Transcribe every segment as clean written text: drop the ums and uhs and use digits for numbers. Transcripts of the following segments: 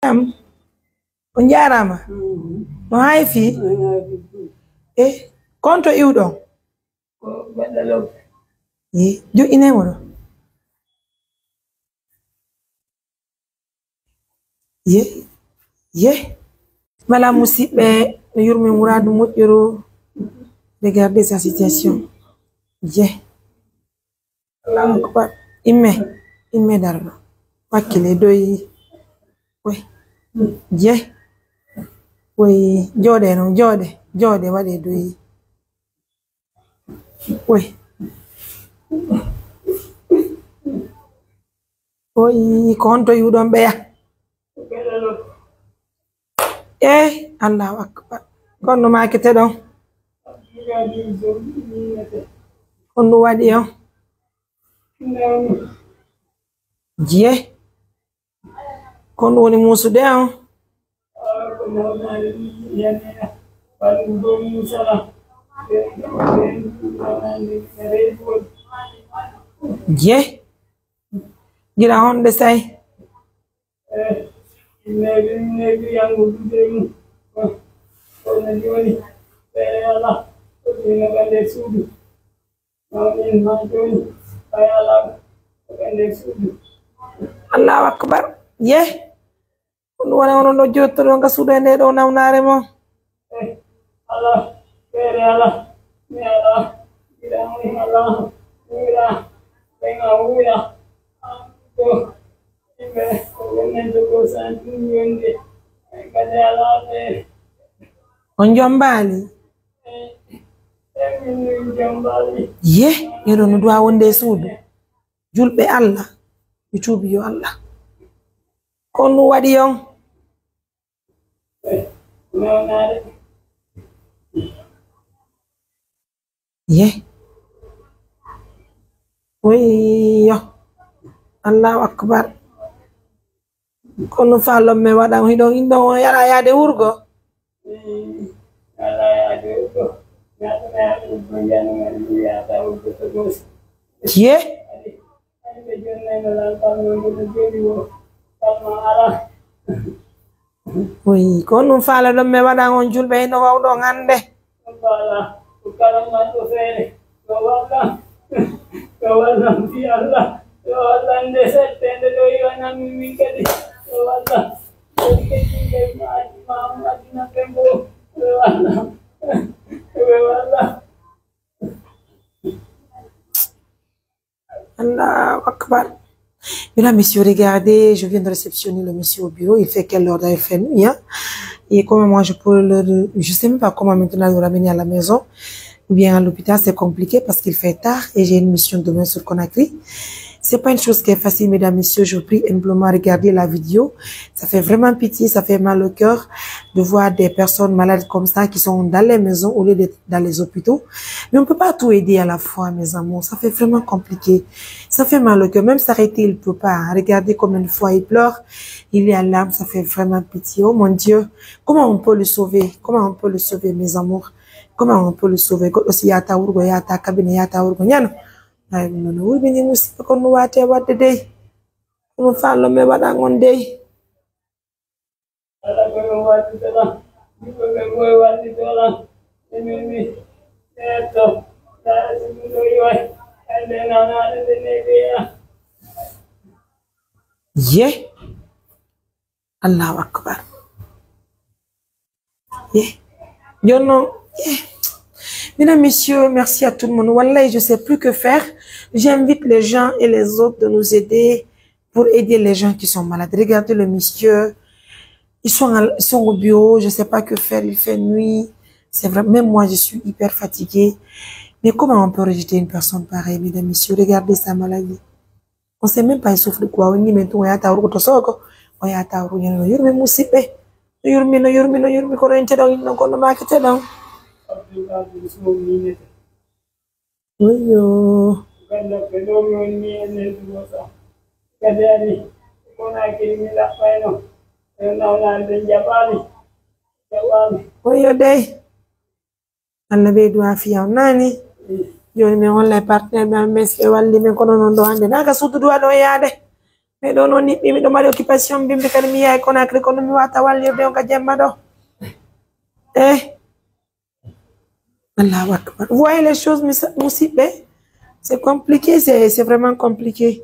Am on jarama no hay fi konto iwɗon joƴinemo ɗo ye mala musidɓe no yurmi muradu moƴƴoro. Regardez sa situation. Allahu akbar. Imme darɗo wakkile doyi jooɗe no jooɗe waɗe doyi ko honto yiwɗon ɓeya Allahu akbar. Konno makete ɗon konno waɗi on konno woni musude on gira honde say Allahu akbar. Kono wona onon ɗo jottoɗon ka suuɗo e nde ɗo nawnare mon on jombali eɗo no duwa wonde e suudu julɓe Allah ɓe cuubi yo Allah kon no waɗi on yo Allahu akbar. Kono fallo me waɗan hiɗon indon on yaɗa yaade wurgo ko ɗum faala ɗon mi waɗan on julɓe no wawɗon hande Allahu akbar. Mesdames, messieurs, regardez, je viens de réceptionner le monsieur au bureau. Il fait quelle heure? Il fait nuit, hein? Et comment moi je peux je sais même pas comment maintenant le ramener à la maison ou bien à l'hôpital, c'est compliqué parce qu'il fait tard et j'ai une mission demain sur Conakry. C'est pas une chose qui est facile, mesdames, messieurs. Je vous prie humblement regarder la vidéo. Ça fait vraiment pitié, ça fait mal au cœur de voir des personnes malades comme ça qui sont dans les maisons au lieu d'être dans les hôpitaux. Mais on peut pas tout aider à la fois, mes amours. Ça fait vraiment compliqué. Ça fait mal au cœur. Même s'arrêter, il peut pas. Regardez combien de fois il pleure. Il est à larmes. Ça fait vraiment pitié. Oh mon Dieu. Comment on peut le sauver? Comment on peut le sauver, mes amours? Comment on peut le sauver? Aussi, yata urgo, yata kabine, yata urgo, nyano. Ay no wulbini musiba ko no wate wadde dey no fallo me waɗa on dey Allahu akbar Mesdames, messieurs, merci à tout le monde. Wallah, je sais plus que faire. J'invite les gens et les autres de nous aider pour aider les gens qui sont malades. Regardez le monsieur. Ils sont au bureau. Je sais pas que faire. Il fait nuit. C'est vrai. Même moi, je suis hyper fatiguée. Mais comment on peut rejeter une personne pareille, mesdames, messieurs? Regardez sa maladie. On sait même pas il souffre de quoi. On dit maintenant, joni mi hollay partenaire mi am meske walli min kono non do hande naga suudu duwa do yaade Mais non, non, ni dans ma occupation, bim, de mi ya qu'on a créé qu'on mi wata wal yebe on ka jemma do. Eh, Allah akbar. Vous voyez les choses, Moussibé? C'est compliqué, c'est vraiment compliqué.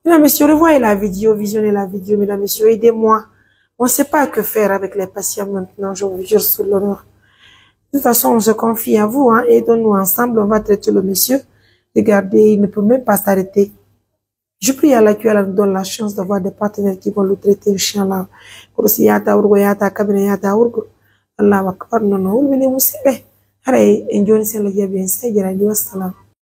Mesdames, messieurs, revoyez la vidéo, visionnez la vidéo, mesdames, messieurs, aidez-moi. On ne sait pas que faire avec les patients maintenant, je vous jure sur l'honneur. De toute façon, on se confie à vous, hein, aidons-nous ensemble, on va traiter le monsieur. Regardez, il ne peut même pas s'arrêter. Je prie à la qui nous donne la chance d'avoir des partenaires qui vont le traiter, Inch'Allah. Allah akbar, non, non, vous venez vous serrer. Allez, enjoy, c'est le bien, c'est,